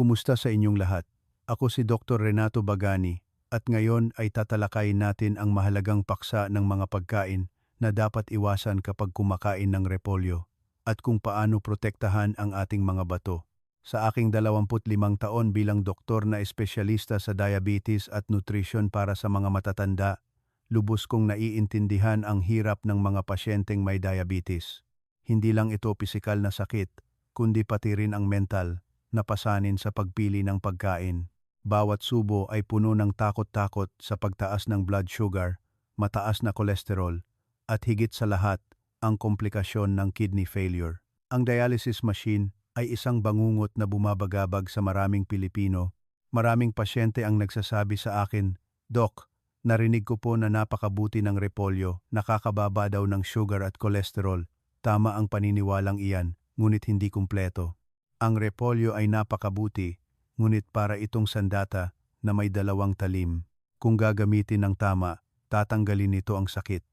Kumusta sa inyong lahat? Ako si Dr. Renato Bagani at ngayon ay tatalakayin natin ang mahalagang paksa ng mga pagkain na dapat iwasan kapag kumakain ng repolyo at kung paano protektahan ang ating mga bato. Sa aking 25 taon bilang doktor na espesyalista sa diabetes at nutrition para sa mga matatanda, lubos kong naiintindihan ang hirap ng mga pasyenteng may diabetes. Hindi lang ito pisikal na sakit, kundi pati rin ang mental, napasanin sa pagpili ng pagkain. Bawat subo ay puno ng takot-takot sa pagtaas ng blood sugar, mataas na kolesterol, at higit sa lahat, ang komplikasyon ng kidney failure. Ang dialysis machine ay isang bangungot na bumabagabag sa maraming Pilipino. Maraming pasyente ang nagsasabi sa akin, "Doc, narinig ko po na napakabuti ng repolyo, nakakababa daw ng sugar at kolesterol." Tama ang paniniwalang iyan, ngunit hindi kumpleto. Ang repolyo ay napakabuti, ngunit para itong sandata na may dalawang talim. Kung gagamitin ng tama, tatanggalin nito ang sakit.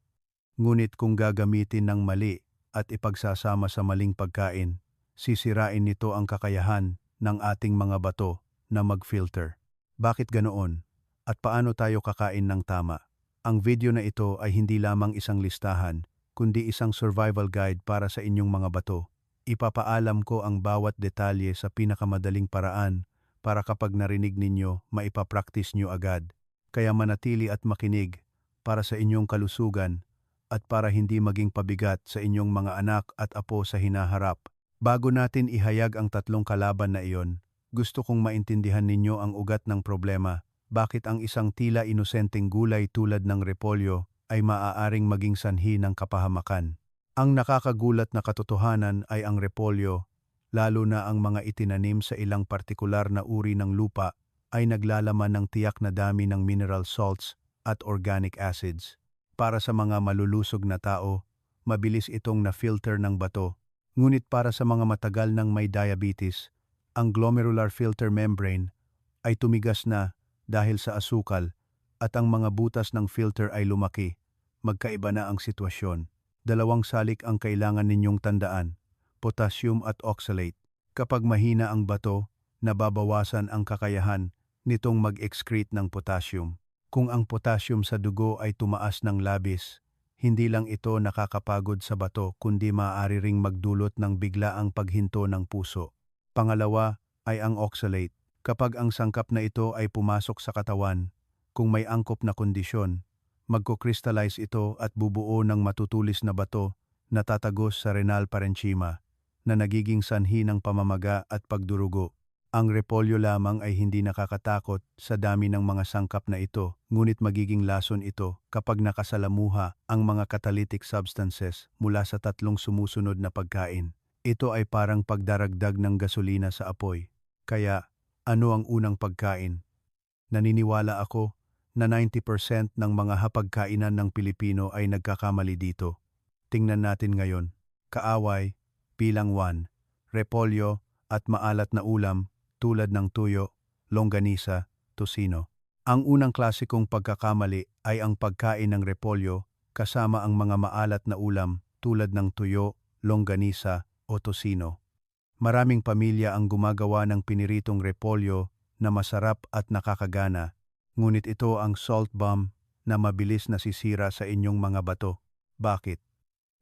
Ngunit kung gagamitin ng mali at ipagsasama sa maling pagkain, sisirain nito ang kakayahan ng ating mga bato na mag-filter. Bakit ganoon? At paano tayo kakain ng tama? Ang video na ito ay hindi lamang isang listahan, kundi isang survival guide para sa inyong mga bato. Ipapaalam ko ang bawat detalye sa pinakamadaling paraan para kapag narinig ninyo, maipapractice nyo agad. Kaya manatili at makinig para sa inyong kalusugan at para hindi maging pabigat sa inyong mga anak at apo sa hinaharap. Bago natin ihayag ang tatlong kalaban na iyon, gusto kong maintindihan ninyo ang ugat ng problema. Bakit ang isang tila inosenteng gulay tulad ng repolyo ay maaaring maging sanhi ng kapahamakan? Ang nakakagulat na katotohanan ay ang repolyo, lalo na ang mga itinanim sa ilang partikular na uri ng lupa, ay naglalaman ng tiyak na dami ng mineral salts at organic acids. Para sa mga malulusog na tao, mabilis itong na-filter ng bato. Ngunit para sa mga matagal ng may diabetes, ang glomerular filter membrane ay tumigas na dahil sa asukal at ang mga butas ng filter ay lumaki. Magkaiba na ang sitwasyon. Dalawang salik ang kailangan ninyong tandaan, potassium at oxalate. Kapag mahina ang bato, nababawasan ang kakayahan nitong mag-excrete ng potassium. Kung ang potassium sa dugo ay tumaas ng labis, hindi lang ito nakakapagod sa bato kundi maaari ring magdulot ng biglaang paghinto ng puso. Pangalawa ay ang oxalate. Kapag ang sangkap na ito ay pumasok sa katawan, kung may angkop na kondisyon, magko-crystallize ito at bubuo ng matutulis na bato na tatagos sa renal parenchyma na nagiging sanhi ng pamamaga at pagdurugo. Ang repolyo lamang ay hindi nakakatakot sa dami ng mga sangkap na ito, ngunit magiging lason ito kapag nakasalamuha ang mga catalytic substances mula sa tatlong sumusunod na pagkain. Ito ay parang pagdaragdag ng gasolina sa apoy. Kaya, ano ang unang pagkain? Naniniwala ako na 90% ng mga hapagkainan ng Pilipino ay nagkakamali dito. Tingnan natin ngayon. Kaaway, bilang 1, repolyo at maalat na ulam tulad ng tuyo, longganisa, tocino. Ang unang klasikong pagkakamali ay ang pagkain ng repolyo kasama ang mga maalat na ulam tulad ng tuyo, longganisa o tocino. Maraming pamilya ang gumagawa ng piniritong repolyo na masarap at nakakagana. Ngunit ito ang salt bomb na mabilis nasisira sa inyong mga bato. Bakit?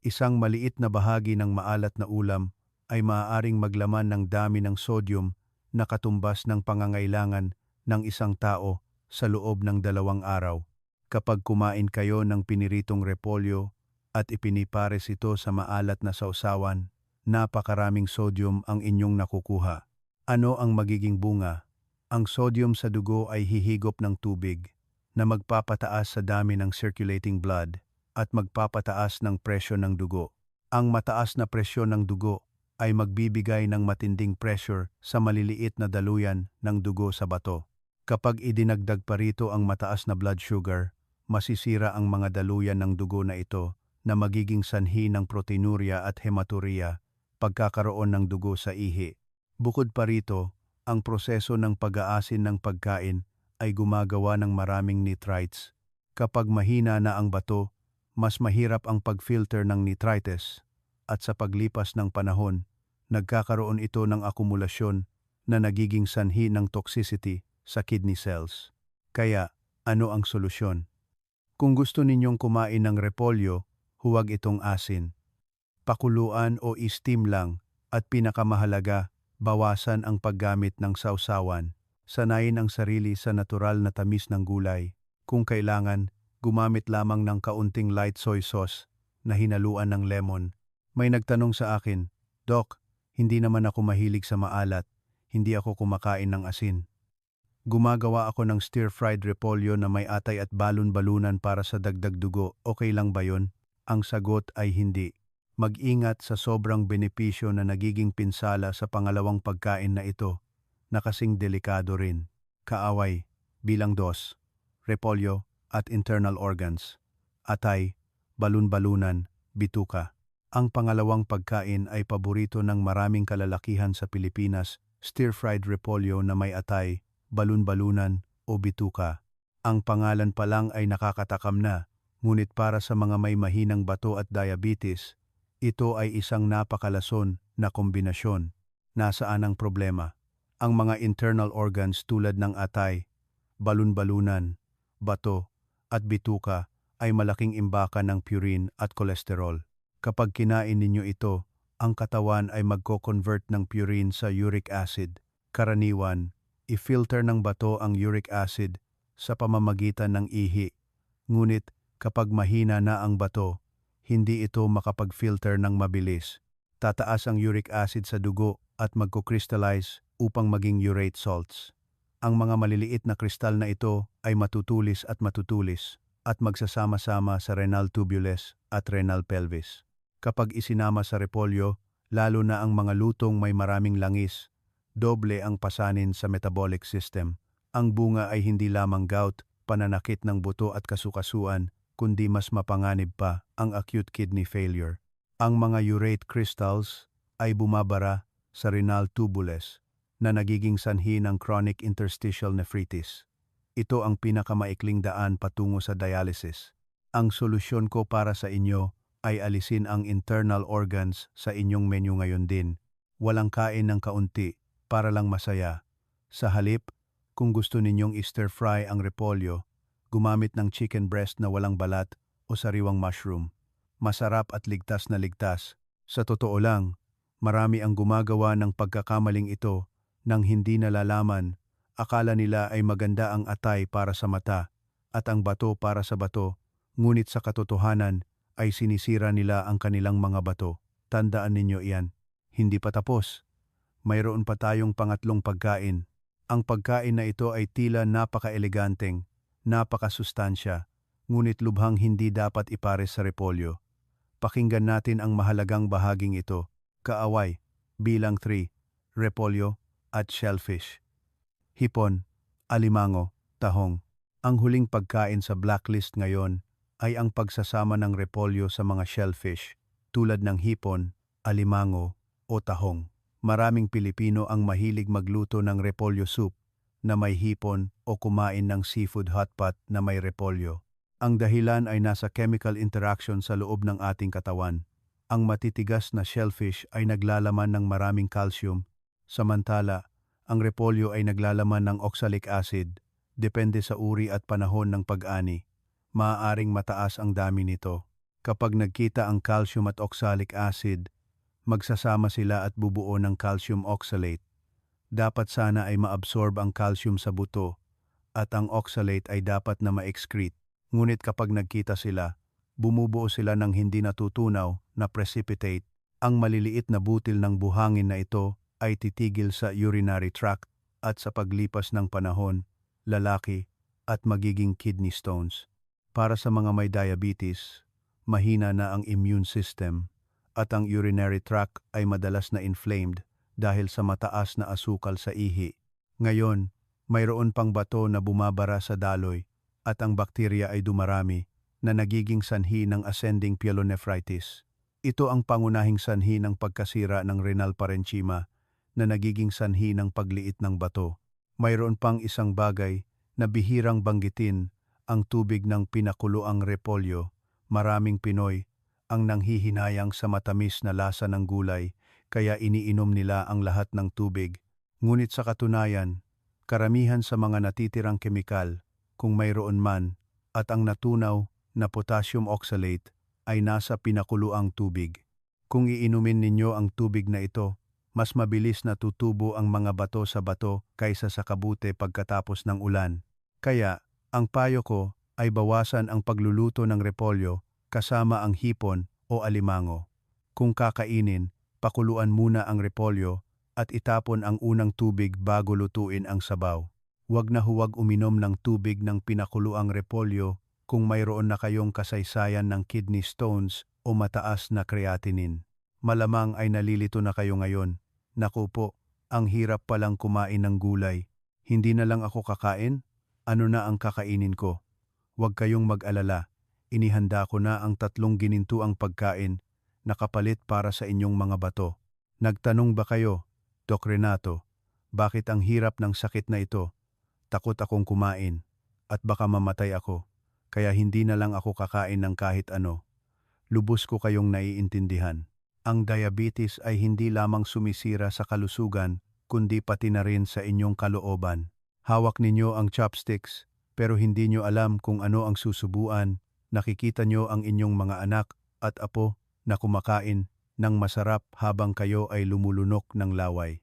Isang maliit na bahagi ng maalat na ulam ay maaaring maglaman ng dami ng sodium na katumbas ng pangangailangan ng isang tao sa loob ng 2 araw. Kapag kumain kayo ng piniritong repolyo at ipinipares ito sa maalat na sausawan, napakaraming sodium ang inyong nakukuha. Ano ang magiging bunga? Ang sodium sa dugo ay hihigop ng tubig na magpapataas sa dami ng circulating blood at magpapataas ng presyon ng dugo. Ang mataas na presyon ng dugo ay magbibigay ng matinding pressure sa maliliit na daluyan ng dugo sa bato. Kapag idinagdag pa rito ang mataas na blood sugar, masisira ang mga daluyan ng dugo na ito na magiging sanhi ng proteinuria at hematuria, pagkakaroon ng dugo sa ihi. Bukod pa rito, ang proseso ng pag-aasin ng pagkain ay gumagawa ng maraming nitrites. Kapag mahina na ang bato, mas mahirap ang pag-filter ng nitrites at sa paglipas ng panahon, nagkakaroon ito ng akumulasyon na nagiging sanhi ng toxicity sa kidney cells. Kaya, ano ang solusyon? Kung gusto ninyong kumain ng repolyo, huwag itong asin. Pakuluan o i-steam lang, at pinakamahalaga, bawasan ang paggamit ng sausawan. Sanayin ang sarili sa natural na tamis ng gulay. Kung kailangan, gumamit lamang ng kaunting light soy sauce na hinaluan ng lemon. May nagtanong sa akin, "Doc, hindi naman ako mahilig sa maalat, hindi ako kumakain ng asin." Gumagawa ako ng stir-fried repolyo na may atay at balon-balunan para sa dagdag dugo. Okay lang ba yun? Ang sagot ay hindi. Mag-ingat sa sobrang benepisyo na nagiging pinsala sa pangalawang pagkain na ito, na kasing delikado rin. Kaaway, bilang 2, repolyo at internal organs. Atay, balon-balunan, bituka. Ang pangalawang pagkain ay paborito ng maraming kalalakihan sa Pilipinas, stir-fried repolyo na may atay, balon-balunan o bituka. Ang pangalan pa lang ay nakakatakam na, ngunit para sa mga may mahinang bato at diabetes, ito ay isang napakalason na kombinasyon. Nasaan ang problema? Ang mga internal organs tulad ng atay, balon-balunan, bato, at bituka ay malaking imbakan ng purine at kolesterol. Kapag kinain ninyo ito, ang katawan ay magko-convert ng purine sa uric acid. Karaniwan, i-filter ng bato ang uric acid sa pamamagitan ng ihi. Ngunit kapag mahina na ang bato, hindi ito makapag-filter ng mabilis. Tataas ang uric acid sa dugo at magko-crystallize upang maging urate salts. Ang mga maliliit na kristal na ito ay matutulis at magsasama-sama sa renal tubules at renal pelvis. Kapag isinama sa repolyo, lalo na ang mga lutong may maraming langis, doble ang pasanin sa metabolic system. Ang bunga ay hindi lamang gout, pananakit ng buto at kasukasuan, kundi mas mapanganib pa ang acute kidney failure. Ang mga urate crystals ay bumabara sa renal tubules na nagiging sanhi ng chronic interstitial nephritis. Ito ang pinakamaikling daan patungo sa dialysis. Ang solusyon ko para sa inyo ay alisin ang internal organs sa inyong menu ngayon din. Walang kain ng kaunti para lang masaya. Sa halip, kung gusto ninyong i-stir-fry ang repolyo, gumamit ng chicken breast na walang balat o sariwang mushroom. Masarap at ligtas na ligtas. Sa totoo lang, marami ang gumagawa ng pagkakamaling ito nang hindi nalalaman. Akala nila ay maganda ang atay para sa mata at ang bato para sa bato, ngunit sa katotohanan ay sinisira nila ang kanilang mga bato. Tandaan ninyo iyan. Hindi pa tapos. Mayroon pa tayong pangatlong pagkain. Ang pagkain na ito ay tila napaka-eleganteng, napaka-sustansya, ngunit lubhang hindi dapat ipares sa repolyo. Pakinggan natin ang mahalagang bahaging ito. Kaaway, bilang 3, repolyo at shellfish. Hipon, alimango, tahong. Ang huling pagkain sa blacklist ngayon ay ang pagsasama ng repolyo sa mga shellfish tulad ng hipon, alimango o tahong. Maraming Pilipino ang mahilig magluto ng repolyo soup na may hipon o kumain ng seafood hotpot na may repolyo. Ang dahilan ay nasa chemical interaction sa loob ng ating katawan. Ang matitigas na shellfish ay naglalaman ng maraming calcium, samantala ang repolyo ay naglalaman ng oxalic acid. Depende sa uri at panahon ng pag-ani, maaaring mataas ang dami nito. Kapag nagkita ang calcium at oxalic acid, magsasama sila at bubuo ng calcium oxalate. Dapat sana ay maabsorb ang calcium sa buto at ang oxalate ay dapat na ma-excrete. Ngunit kapag nagkita sila, bumubuo sila ng hindi natutunaw na precipitate. Ang maliliit na butil ng buhangin na ito ay titigil sa urinary tract at sa paglipas ng panahon, lalaki at magiging kidney stones. Para sa mga may diabetes, mahina na ang immune system at ang urinary tract ay madalas na inflamed dahil sa mataas na asukal sa ihi. Ngayon, mayroon pang bato na bumabara sa daloy at ang bakterya ay dumarami na nagiging sanhi ng ascending pyelonephritis. Ito ang pangunahing sanhi ng pagkasira ng renal parenchyma na nagiging sanhi ng pagliit ng bato. Mayroon pang isang bagay na bihirang banggitin, ang tubig ng pinakuloang repolyo. Maraming Pinoy ang nanghihinayang sa matamis na lasa ng gulay, kaya iniinom nila ang lahat ng tubig. Ngunit sa katunayan, karamihan sa mga natitirang kemikal, kung mayroon man, at ang natunaw na potassium oxalate ay nasa pinakuluang tubig. Kung iinumin ninyo ang tubig na ito, mas mabilis na tutubo ang mga bato sa bato kaysa sa kabute pagkatapos ng ulan. Kaya, ang payo ko ay bawasan ang pagluluto ng repolyo kasama ang hipon o alimango. Kung kakainin, pakuluan muna ang repolyo at itapon ang unang tubig bago lutuin ang sabaw. Huwag na huwag uminom ng tubig ng pinakuluang repolyo kung mayroon na kayong kasaysayan ng kidney stones o mataas na creatinine. Malamang ay nalilito na kayo ngayon. Naku po, ang hirap palang kumain ng gulay. Hindi na lang ako kakain? Ano na ang kakainin ko? Huwag kayong mag-alala. Inihanda ko na ang 3 ginintuang pagkain na kapalit para sa inyong mga bato. Nagtanong ba kayo, Doc Renato, bakit ang hirap ng sakit na ito? Takot akong kumain at baka mamatay ako, kaya hindi na lang ako kakain ng kahit ano. Lubos ko kayong naiintindihan. Ang diabetes ay hindi lamang sumisira sa kalusugan, kundi pati na rin sa inyong kalooban. Hawak ninyo ang chopsticks, pero hindi nyo alam kung ano ang susubuan. Nakikita nyo ang inyong mga anak at apo na kumakain ng masarap habang kayo ay lumulunok ng laway.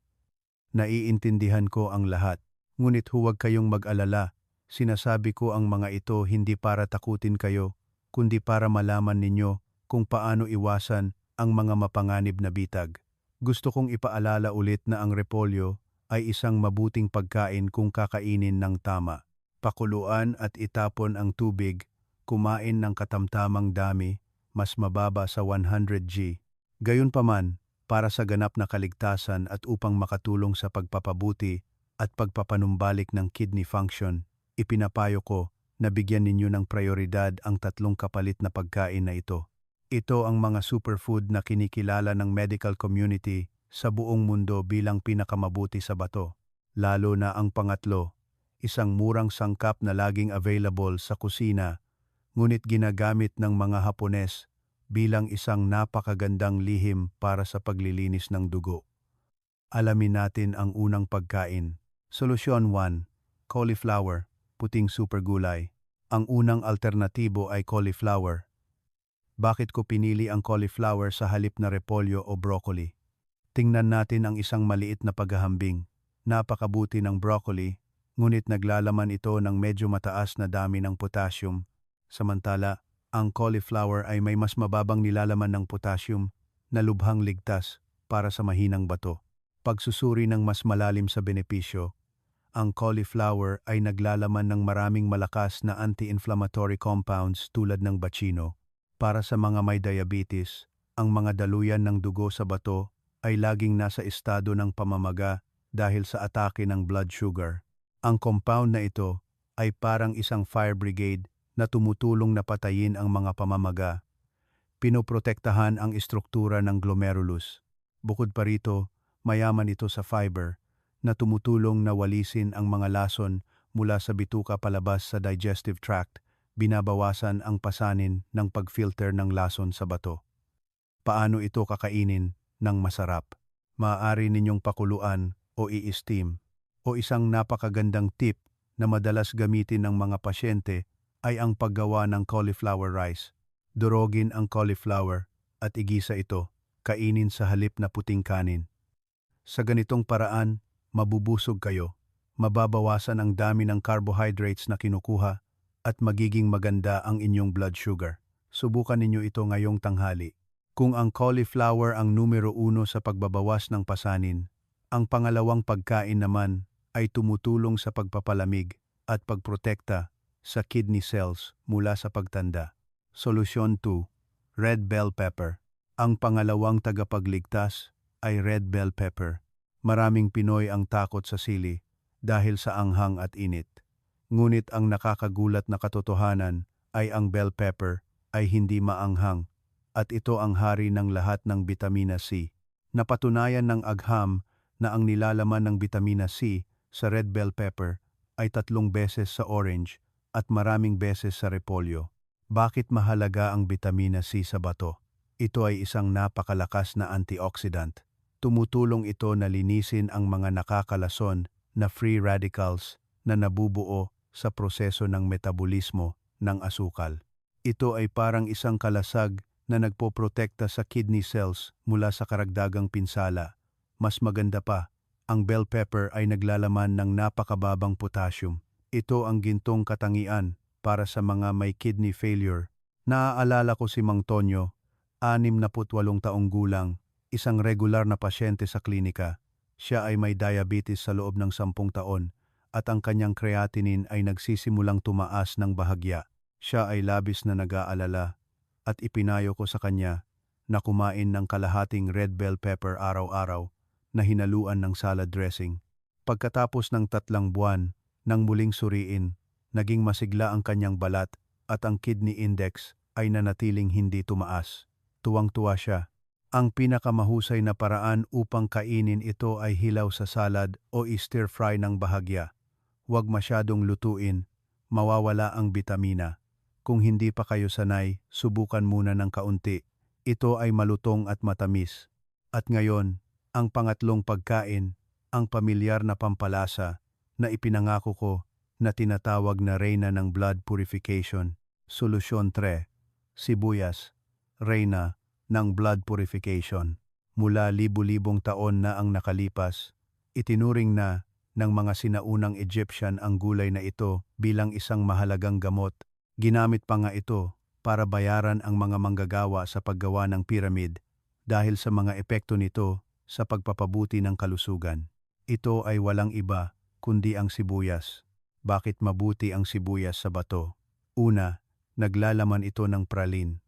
Naiintindihan ko ang lahat, ngunit huwag kayong mag-alala. Sinasabi ko ang mga ito hindi para takutin kayo, kundi para malaman ninyo kung paano iwasan ang mga mapanganib na bitag. Gusto kong ipaalala ulit na ang repolyo ay isang mabuting pagkain kung kakainin ng tama. Pakuluan at itapon ang tubig, kumain ng katamtamang dami, mas mababa sa 100 G. Gayunpaman, para sa ganap na kaligtasan at upang makatulong sa pagpapabuti at pagpapanumbalik ng kidney function, ipinapayo ko na bigyan ninyo ng prioridad ang 3 kapalit na pagkain na ito. Ito ang mga superfood na kinikilala ng medical community sa buong mundo bilang pinakamabuti sa bato. Lalo na ang pangatlo, isang murang sangkap na laging available sa kusina, ngunit ginagamit ng mga Hapones bilang isang napakagandang lihim para sa paglilinis ng dugo. Alamin natin ang unang pagkain. Solusyon 1. Cauliflower, puting supergulay. Ang unang alternatibo ay cauliflower. Bakit ko pinili ang cauliflower sa halip na repolyo o broccoli? Tingnan natin ang isang maliit na paghahambing. Napakabuti ng broccoli, ngunit naglalaman ito ng medyo mataas na dami ng potassium. Samantala, ang cauliflower ay may mas mababang nilalaman ng potassium na lubhang ligtas para sa mahinang bato. Pagsusuri ng mas malalim sa benepisyo, ang cauliflower ay naglalaman ng maraming malakas na anti-inflammatory compounds tulad ng bacino. Para sa mga may diabetes, ang mga daluyan ng dugo sa bato ay laging nasa estado ng pamamaga dahil sa atake ng blood sugar. Ang compound na ito ay parang isang fire brigade na tumutulong na patayin ang mga pamamaga. Pinoprotektahan ang istruktura ng glomerulus. Bukod pa rito, mayaman ito sa fiber na tumutulong na walisin ang mga lason mula sa bituka palabas sa digestive tract. Binabawasan ang pasanin ng pag-filter ng lason sa bato. Paano ito kakainin ng masarap? Maaari ninyong pakuluan o i-steam. O isang napakagandang tip na madalas gamitin ng mga pasyente ay ang paggawa ng cauliflower rice. Durogin ang cauliflower at igisa ito, kainin sa halip na puting kanin. Sa ganitong paraan, mabubusog kayo, mababawasan ang dami ng carbohydrates na kinukuha, at magiging maganda ang inyong blood sugar. Subukan ninyo ito ngayong tanghali. Kung ang cauliflower ang numero 1 sa pagbabawas ng pasanin, ang pangalawang pagkain naman ay tumutulong sa pagpapalamig at pagprotekta sa kidney cells mula sa pagtanda. Solusyon 2. Red bell pepper. Ang pangalawang tagapagligtas ay red bell pepper. Maraming Pinoy ang takot sa sili dahil sa anghang at init. Ngunit ang nakakagulat na katotohanan ay ang bell pepper ay hindi maanghang at ito ang hari ng lahat ng bitamina C. Napatunayan ng agham na ang nilalaman ng bitamina C sa red bell pepper ay 3 beses sa orange at maraming beses sa repolyo. Bakit mahalaga ang bitamina C sa bato? Ito ay isang napakalakas na antioxidant. Tumutulong ito na linisin ang mga nakakalason na free radicals na nabubuo sa proseso ng metabolismo ng asukal. Ito ay parang isang kalasag na nagpoprotekta sa kidney cells mula sa karagdagang pinsala. Mas maganda pa, ang bell pepper ay naglalaman ng napakababang potassium. Ito ang gintong katangian para sa mga may kidney failure. Naaalala ko si Mang Tonyo, 68 taong gulang, isang regular na pasyente sa klinika. Siya ay may diabetes sa loob ng 10 taon at ang kanyang creatinine ay nagsisimulang tumaas ng bahagya. Siya ay labis na nag-aalala at ipinayo ko sa kanya na kumain ng kalahating red bell pepper araw-araw na hinaluan ng salad dressing. Pagkatapos ng 3 buwan nang muling suriin, naging masigla ang kanyang balat at ang kidney index ay nanatiling hindi tumaas. Tuwang-tuwa siya. Ang pinakamahusay na paraan upang kainin ito ay hilaw sa salad o i-stir fry ng bahagya. Huwag masyadong lutuin, mawawala ang bitamina. Kung hindi pa kayo sanay, subukan muna ng kaunti. Ito ay malutong at matamis. At ngayon, ang pangatlong pagkain, ang pamilyar na pampalasa na ipinangako ko na tinatawag na reyna ng blood purification. Solusyon 3. Sibuyas. Reyna ng blood purification. Mula libu-libong taon na ang nakalipas, itinuring na ng mga sinaunang Egyptian ang gulay na ito bilang isang mahalagang gamot. Ginamit pa nga ito para bayaran ang mga manggagawa sa paggawa ng piramid dahil sa mga epekto nito sa pagpapabuti ng kalusugan. Ito ay walang iba kundi ang sibuyas. Bakit mabuti ang sibuyas sa bato? Una, naglalaman ito ng pralin.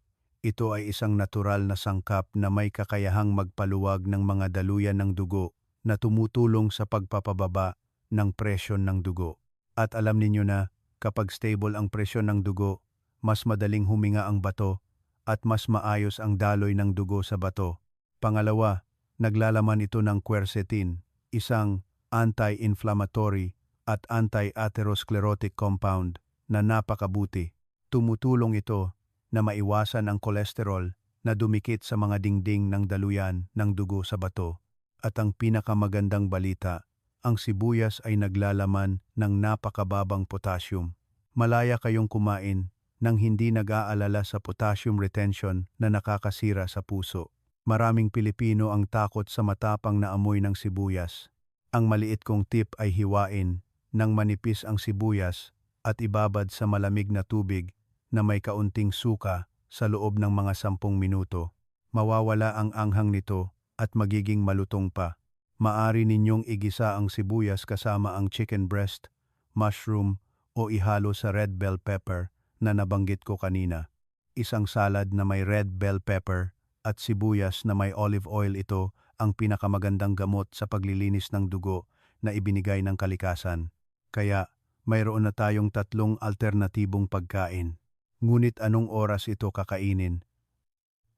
Ito ay isang natural na sangkap na may kakayahang magpaluwag ng mga daluyan ng dugo na tumutulong sa pagpapababa ng presyon ng dugo. At alam ninyo na kapag stable ang presyon ng dugo, mas madaling huminga ang bato at mas maayos ang daloy ng dugo sa bato. Pangalawa, naglalaman ito ng quercetin, isang anti-inflammatory at anti-atherosclerotic compound na napakabuti. Tumutulong ito na maiwasan ang kolesterol na dumikit sa mga dingding ng daluyan ng dugo sa bato. At ang pinakamagandang balita, ang sibuyas ay naglalaman ng napakababang potassium. Malaya kayong kumain nang hindi nag-aalala sa potassium retention na nakakasira sa puso. Maraming Pilipino ang takot sa matapang na amoy ng sibuyas. Ang maliit kong tip ay hiwain ng manipis ang sibuyas at ibabad sa malamig na tubig na may kaunting suka sa loob ng mga 10 minuto. Mawawala ang anghang nito at magiging malutong pa. Maari ninyong igisa ang sibuyas kasama ang chicken breast, mushroom o ihalo sa red bell pepper na nabanggit ko kanina. Isang salad na may red bell pepper at sibuyas na may olive oil, ito ang pinakamagandang gamot sa paglilinis ng dugo na ibinigay ng kalikasan. Kaya mayroon na tayong 3 alternatibong pagkain. Ngunit anong oras ito kakainin?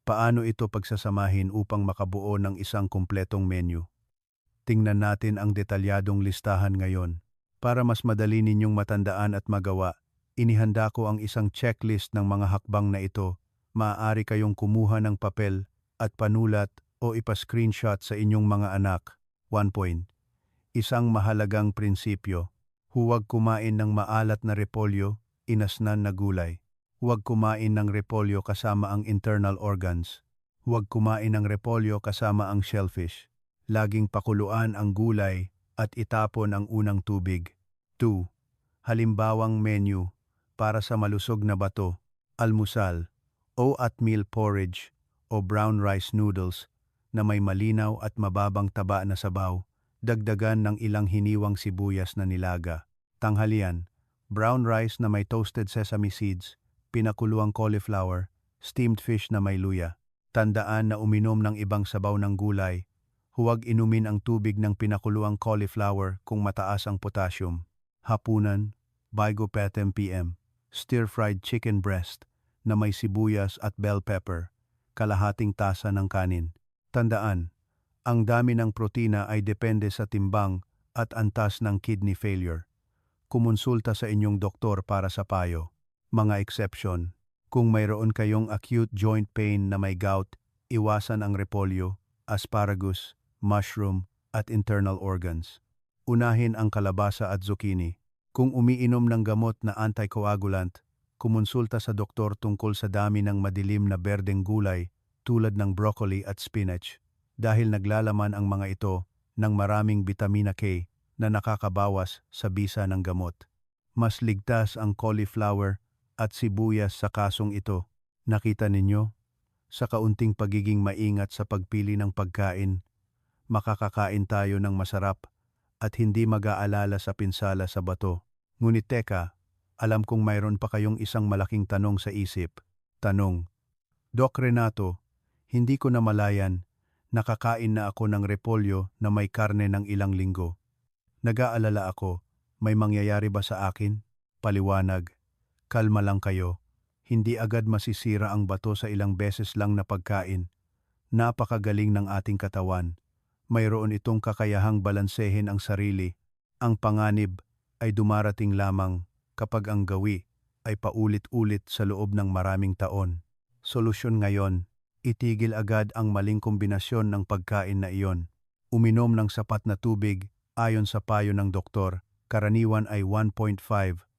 Paano ito pagsasamahin upang makabuo ng isang kumpletong menu? Tingnan natin ang detalyadong listahan ngayon. Para mas madali ninyong matandaan at magawa, inihanda ko ang isang checklist ng mga hakbang na ito. Maaari kayong kumuha ng papel at panulat o ipa-screenshot sa inyong mga anak. 1 point. Isang mahalagang prinsipyo. Huwag kumain ng maalat na repolyo, inasnan na gulay. Huwag kumain ng repolyo kasama ang internal organs. Huwag kumain ng repolyo kasama ang shellfish. Laging pakuluan ang gulay at itapon ang unang tubig. 2. Halimbawang menu para sa malusog na bato, almusal, oatmeal porridge o brown rice noodles na may malinaw at mababang taba na sabaw, dagdagan ng ilang hiniwang sibuyas na nilaga. Tanghalian, brown rice na may toasted sesame seeds, pinakuluang cauliflower, steamed fish na may luya. Tandaan na uminom ng ibang sabaw ng gulay. Huwag inumin ang tubig ng pinakuluang cauliflower kung mataas ang potassium. Hapunan, Baigo Petem PM, stir-fried chicken breast na may sibuyas at bell pepper, kalahating tasa ng kanin. Tandaan, ang dami ng protina ay depende sa timbang at antas ng kidney failure. Kumonsulta sa inyong doktor para sa payo. Mga exception, kung mayroon kayong acute joint pain na may gout, iwasan ang repolyo, asparagus, mushroom, at internal organs. Unahin ang kalabasa at zucchini. Kung umiinom ng gamot na anticoagulant, kumonsulta sa doktor tungkol sa dami ng madilim na berdeng gulay tulad ng broccoli at spinach dahil naglalaman ang mga ito ng maraming bitamina K na nakakabawas sa bisa ng gamot. Mas ligtas ang cauliflower at sibuyas sa kasong ito. Nakita ninyo? Sa kaunting pagiging maingat sa pagpili ng pagkain, makakakain tayo ng masarap at hindi mag-aalala sa pinsala sa bato. Ngunit teka, alam kong mayroon pa kayong isang malaking tanong sa isip. Tanong, Doc Renato, hindi ko namalayan, nakakain na ako ng repolyo na may karne ng ilang linggo. Nag-aalala ako, may mangyayari ba sa akin? Paliwanag, kalma lang kayo. Hindi agad masisira ang bato sa ilang beses lang na pagkain. Napakagaling ng ating katawan. Mayroon itong kakayahang balansehin ang sarili. Ang panganib ay dumarating lamang kapag ang gawi ay paulit-ulit sa loob ng maraming taon. Solusyon ngayon, itigil agad ang maling kombinasyon ng pagkain na iyon. Uminom ng sapat na tubig ayon sa payo ng doktor, karaniwan ay 1.5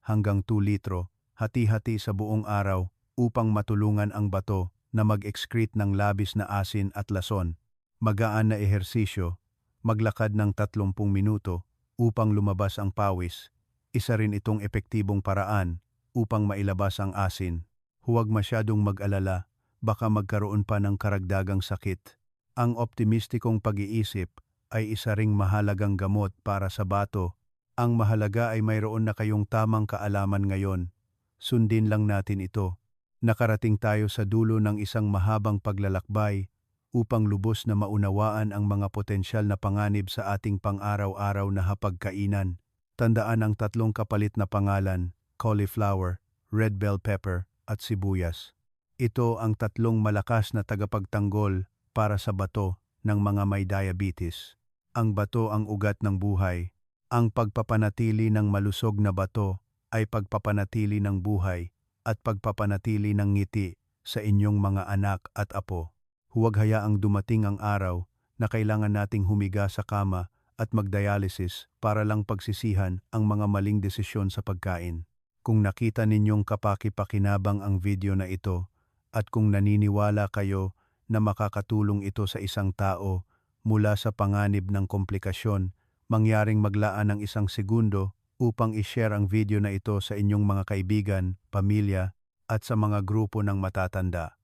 hanggang 2 litro, hati-hati sa buong araw upang matulungan ang bato na mag-excrete ng labis na asin at lason. Magaan na ehersisyo, maglakad ng 30 minuto upang lumabas ang pawis. Isa rin itong epektibong paraan upang mailabas ang asin. Huwag masyadong mag-alala, baka magkaroon pa ng karagdagang sakit. Ang optimistikong pag-iisip ay isa ring mahalagang gamot para sa bato. Ang mahalaga ay mayroon na kayong tamang kaalaman ngayon. Sundin lang natin ito. Nakarating tayo sa dulo ng isang mahabang paglalakbay upang lubos na maunawaan ang mga potensyal na panganib sa ating pang-araw-araw na hapagkainan. Tandaan ang 3 kapalit na pangalan, cauliflower, red bell pepper, at sibuyas. Ito ang 3 malakas na tagapagtanggol para sa bato ng mga may diabetes. Ang bato ang ugat ng buhay. Ang pagpapanatili ng malusog na bato ay pagpapanatili ng buhay at pagpapanatili ng ngiti sa inyong mga anak at apo. Huwag hayaang dumating ang araw na kailangan nating humiga sa kama at magdialysis para lang pagsisihan ang mga maling desisyon sa pagkain. Kung nakita ninyong kapaki-pakinabang ang video na ito at kung naniniwala kayo na makakatulong ito sa isang tao mula sa panganib ng komplikasyon, mangyaring maglaan ng 1 segundo upang i-share ang video na ito sa inyong mga kaibigan, pamilya, at sa mga grupo ng matatanda.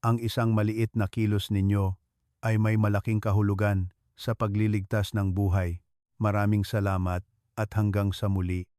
Ang isang maliit na kilos ninyo ay may malaking kahulugan sa pagliligtas ng buhay. Maraming salamat at hanggang sa muli.